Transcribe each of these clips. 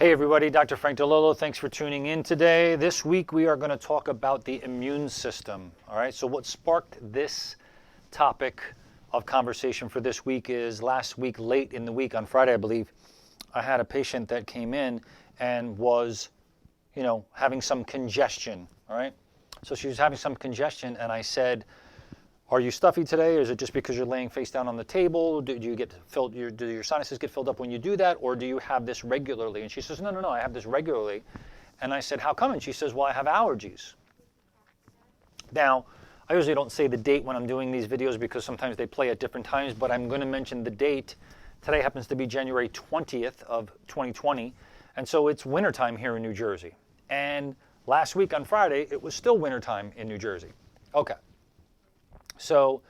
Hey everybody, Dr. Frank DeLolo. Thanks for tuning in today. This week we are going to talk about the immune system. All right, so what sparked this topic of conversation for this week is last week, late in the week on Friday, I believe, I had a patient that came in and was, having some congestion. All right, so she was having some congestion, and I said, are you stuffy today, or is it just because you're laying face down on the table? Do you get filled? Do your sinuses get filled up when you do that, or do you have this regularly? And she says, no, I have this regularly. And I said, how come? And she says, well, I have allergies. Now, I usually don't say the date when I'm doing these videos because sometimes they play at different times, but I'm going to mention the date. Today happens to be January 20th of 2020, and so it's wintertime here in New Jersey. And last week on Friday, it was still wintertime in New Jersey. Okay. So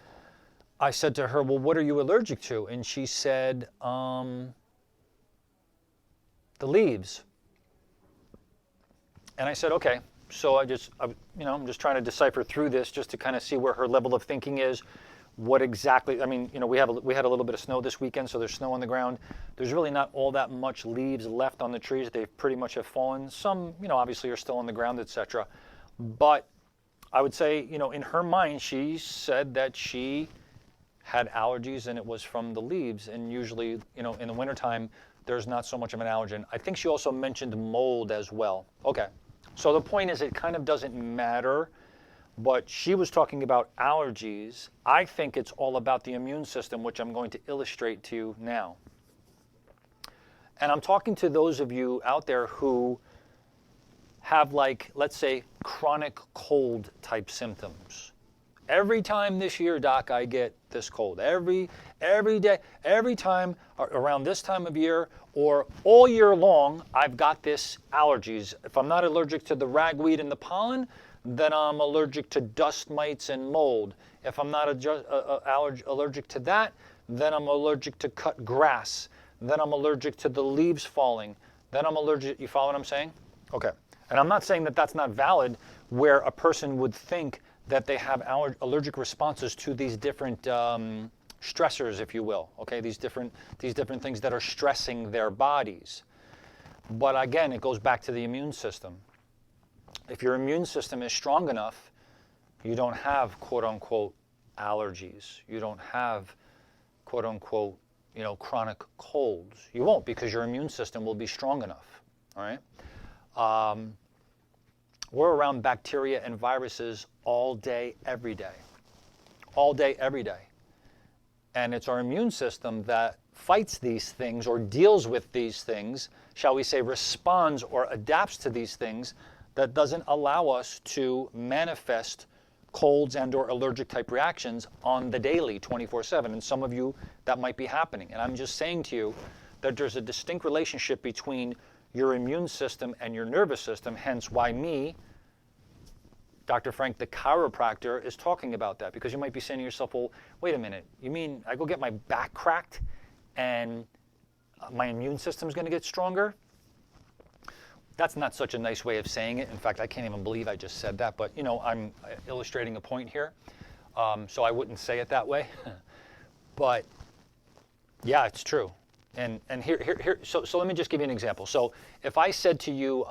I said to her, well, what are you allergic to? And she said, the leaves. And I said, okay. So I'm just trying to decipher through this just to kind of see where her level of thinking is. What exactly, we had a little bit of snow this weekend, so there's snow on the ground. There's really not all that much leaves left on the trees. They pretty much have fallen. Some, obviously are still on the ground, etc. But I would say, in her mind, she said that she had allergies and it was from the leaves. And usually, in the wintertime, there's not so much of an allergen. I think she also mentioned mold as well. Okay. So the point is, it kind of doesn't matter, but she was talking about allergies. I think it's all about the immune system, which I'm going to illustrate to you now. And I'm talking to those of you out there who have, let's say, chronic cold type symptoms. Every time this year, Doc, I get this cold. Every day, every time around this time of year or all year long, I've got this allergies. If I'm not allergic to the ragweed and the pollen, then I'm allergic to dust mites and mold. If I'm not allergic to that, then I'm allergic to cut grass. Then I'm allergic to the leaves falling. Then I'm allergic, you follow what I'm saying? Okay. And I'm not saying that that's not valid, where a person would think that they have allergic responses to these different stressors, if you will. Okay, these different things that are stressing their bodies. But again, it goes back to the immune system. If your immune system is strong enough, you don't have quote unquote allergies. You don't have quote unquote chronic colds. You won't, because your immune system will be strong enough. All right. We're around bacteria and viruses all day, every day. All day, every day. And it's our immune system that fights these things or deals with these things, shall we say, responds or adapts to these things, that doesn't allow us to manifest colds and or allergic type reactions on the daily, 24/7. And some of you, that might be happening. And I'm just saying to you that there's a distinct relationship between your immune system and your nervous system, hence why me, Dr. Frank, the chiropractor, is talking about that. Because you might be saying to yourself, well, wait a minute, you mean I go get my back cracked and my immune system's going to get stronger? That's not such a nice way of saying it. In fact, I can't even believe I just said that, but I'm illustrating a point here. So I wouldn't say it that way. But yeah, it's true. And here. So let me just give you an example. So if I said to you,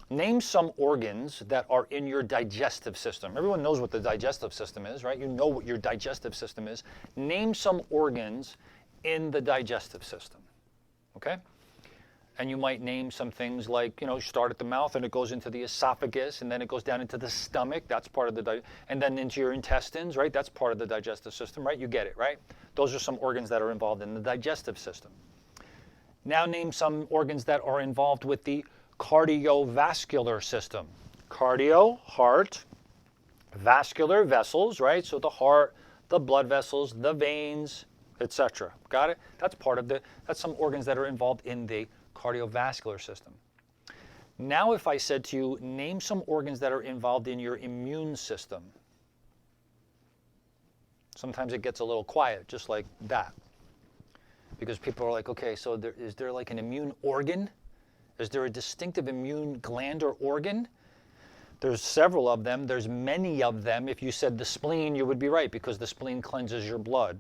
name some organs that are in your digestive system. Everyone knows what the digestive system is, right? You know what your digestive system is. Name some organs in the digestive system. Okay? And you might name some things like, start at the mouth and it goes into the esophagus and then it goes down into the stomach. That's part of and then into your intestines, right? That's part of the digestive system, right? You get it, right? Those are some organs that are involved in the digestive system. Now name some organs that are involved with the cardiovascular system. Cardio, heart, vascular, vessels, right? So the heart, the blood vessels, the veins, etc. Got it? That's some organs that are involved in the cardiovascular system. Now if I said to you, name some organs that are involved in your immune system. Sometimes it gets a little quiet, just like that. Because people are like, okay, so is there like an immune organ? Is there a distinctive immune gland or organ? There's several of them. There's many of them. If you said the spleen, you would be right, because the spleen cleanses your blood.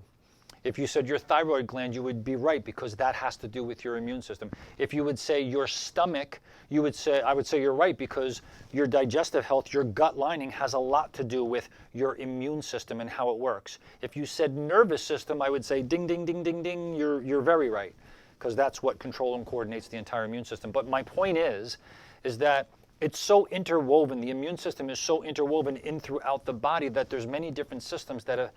If you said your thyroid gland, you would be right, because that has to do with your immune system. If you would say your stomach, I would say you're right, because your digestive health, your gut lining has a lot to do with your immune system and how it works. If you said nervous system, I would say ding, ding, ding, ding, ding, you're very right, because that's what controls and coordinates the entire immune system. But my point is that it's so interwoven, the immune system is so interwoven in throughout the body that there's many different systems that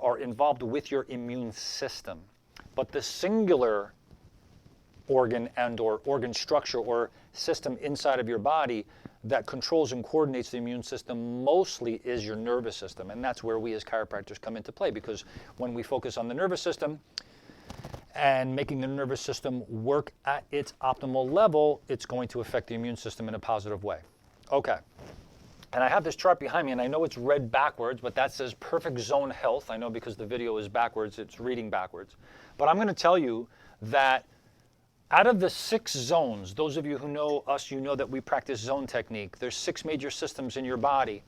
are involved with your immune system. But the singular organ and or organ structure or system inside of your body that controls and coordinates the immune system mostly is your nervous system. And that's where we as chiropractors come into play, because when we focus on the nervous system and making the nervous system work at its optimal level, it's going to affect the immune system in a positive way. Okay. And I have this chart behind me, and I know it's read backwards, but that says perfect zone health. I know because the video is backwards, it's reading backwards. But I'm going to tell you that out of the 6 zones, those of you who know us, you know that we practice zone technique. There's 6 major systems in your body: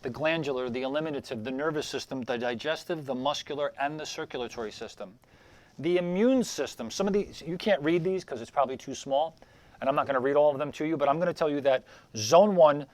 the glandular, the eliminative, the nervous system, the digestive, the muscular, and the circulatory system. The immune system, some of these, you can't read these because it's probably too small, and I'm not going to read all of them to you, but I'm going to tell you that zone 1,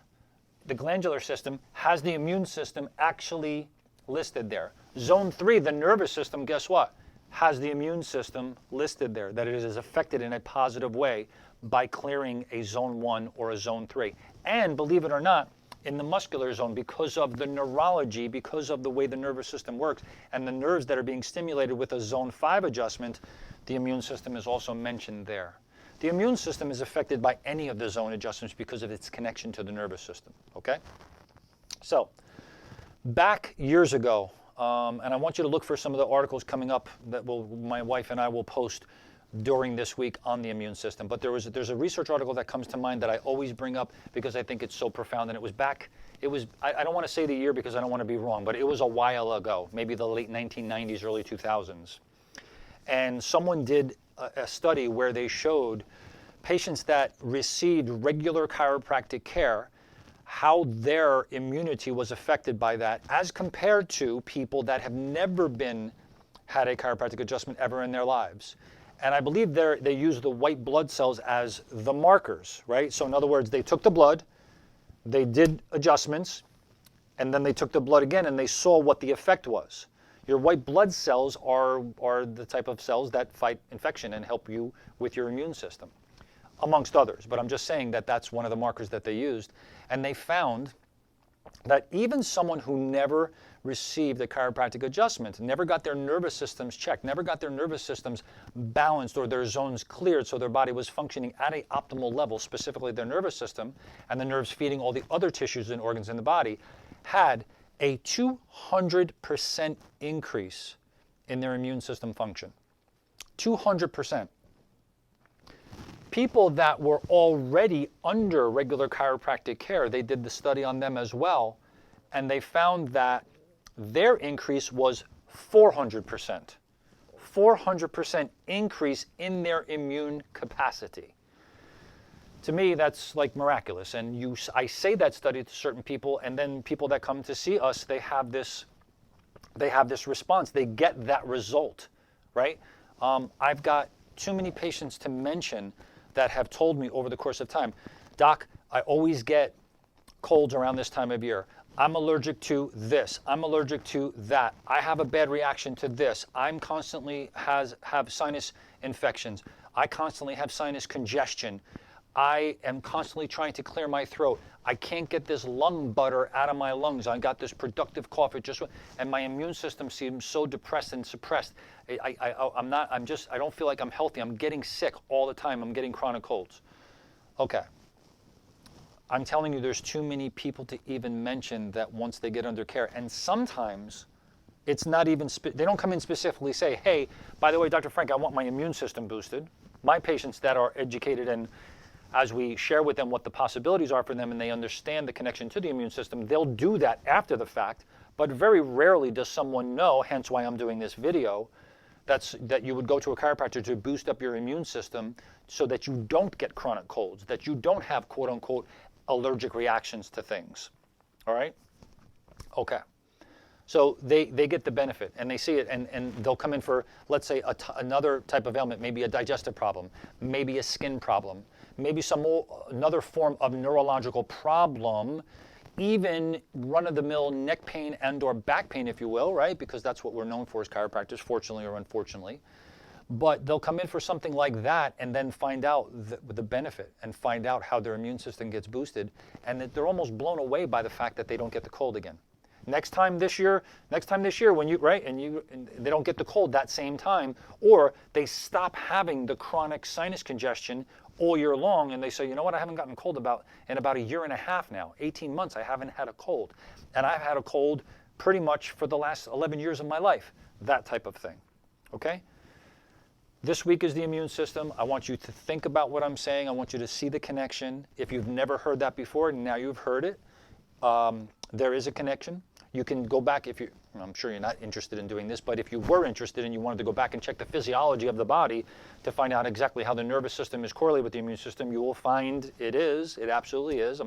the glandular system, has the immune system actually listed there. Zone 3, the nervous system, guess what? Has the immune system listed there, that it is affected in a positive way by clearing a zone 1 or a zone 3. And believe it or not, in the muscular zone, because of the neurology, because of the way the nervous system works, and the nerves that are being stimulated with a zone 5 adjustment, the immune system is also mentioned there. The immune system is affected by any of the zone adjustments because of its connection to the nervous system, okay? So, back years ago, and I want you to look for some of the articles coming up that my wife and I will post during this week on the immune system. But there's a research article that comes to mind that I always bring up because I think it's so profound. And I don't want to say the year because I don't want to be wrong, but it was a while ago, maybe the late 1990s, early 2000s. And someone did a study where they showed patients that received regular chiropractic care, how their immunity was affected by that as compared to people that have never had a chiropractic adjustment ever in their lives. And I believe they use the white blood cells as the markers, right? So in other words, they took the blood, they did adjustments, and then they took the blood again and they saw what the effect was. Your white blood cells are the type of cells that fight infection and help you with your immune system, amongst others. But I'm just saying that that's one of the markers that they used. And they found that even someone who never received a chiropractic adjustment, never got their nervous systems checked, never got their nervous systems balanced or their zones cleared so their body was functioning at an optimal level, specifically their nervous system and the nerves feeding all the other tissues and organs in the body, had a 200% increase in their immune system function. 200%. People that were already under regular chiropractic care, they did the study on them as well, and they found that their increase was 400%. 400% increase in their immune capacity. To me, that's like miraculous. And I say that study to certain people, and then people that come to see us, they have this response. They get that result, right? I've got too many patients to mention that have told me over the course of time, Doc, I always get colds around this time of year. I'm allergic to this. I'm allergic to that. I have a bad reaction to this. I'm constantly have sinus infections. I constantly have sinus congestion. I am constantly trying to clear my throat. I can't get this lung butter out of my lungs. I got this productive cough. And my immune system seems so depressed and suppressed. I don't feel like I'm healthy. I'm getting sick all the time. I'm getting chronic colds. Okay. I'm telling you, there's too many people to even mention that once they get under care. And sometimes it's not even, they don't come in specifically say, hey, by the way, Dr. Frank, I want my immune system boosted. My patients that are educated, and as we share with them what the possibilities are for them and they understand the connection to the immune system, they'll do that after the fact. But very rarely does someone know, hence why I'm doing this video, that you would go to a chiropractor to boost up your immune system so that you don't get chronic colds, that you don't have quote unquote allergic reactions to things. All right? Okay. So they get the benefit and they see it, and they'll come in for, let's say, another type of ailment, maybe a digestive problem, maybe a skin problem, maybe another form of neurological problem, even run-of-the-mill neck pain and or back pain, if you will, right? Because that's what we're known for as chiropractors, fortunately or unfortunately. But they'll come in for something like that and then find out the benefit and find out how their immune system gets boosted, and that they're almost blown away by the fact that they don't get the cold again. Next time this year, when you, right, and they don't get the cold that same time, or they stop having the chronic sinus congestion all year long, and they say, you know what, I haven't gotten a cold in about a year and a half now, 18 months, I haven't had a cold. And I've had a cold pretty much for the last 11 years of my life, that type of thing, okay? This week is the immune system. I want you to think about what I'm saying. I want you to see the connection. If you've never heard that before, now you've heard it. There is a connection. You can go back I'm sure you're not interested in doing this, but if you were interested and you wanted to go back and check the physiology of the body to find out exactly how the nervous system is correlated with the immune system, you will find it absolutely is.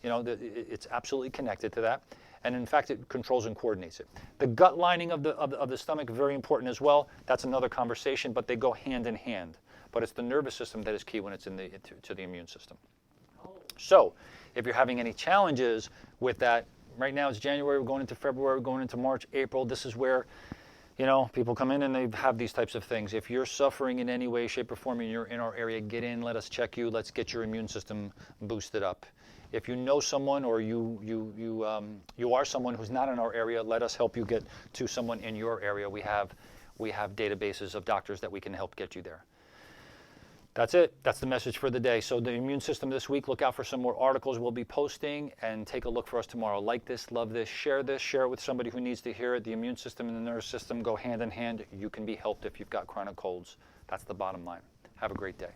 It's absolutely connected to that. And in fact, it controls and coordinates it. The gut lining of the stomach, very important as well. That's another conversation, but they go hand in hand. But it's the nervous system that is key when it's to the immune system. So if you're having any challenges with that, right now it's January, we're going into February, we're going into March, April. This is where, people come in and they have these types of things. If you're suffering in any way, shape, or form, and you're in our area, get in, let us check you, let's get your immune system boosted up. If you know someone or you are someone who's not in our area, let us help you get to someone in your area. We have databases of doctors that we can help get you there. That's it. That's the message for the day. So the immune system this week, look out for some more articles we'll be posting, and take a look for us tomorrow. Like this, love this, share it with somebody who needs to hear it. The immune system and the nervous system go hand in hand. You can be helped if you've got chronic colds. That's the bottom line. Have a great day.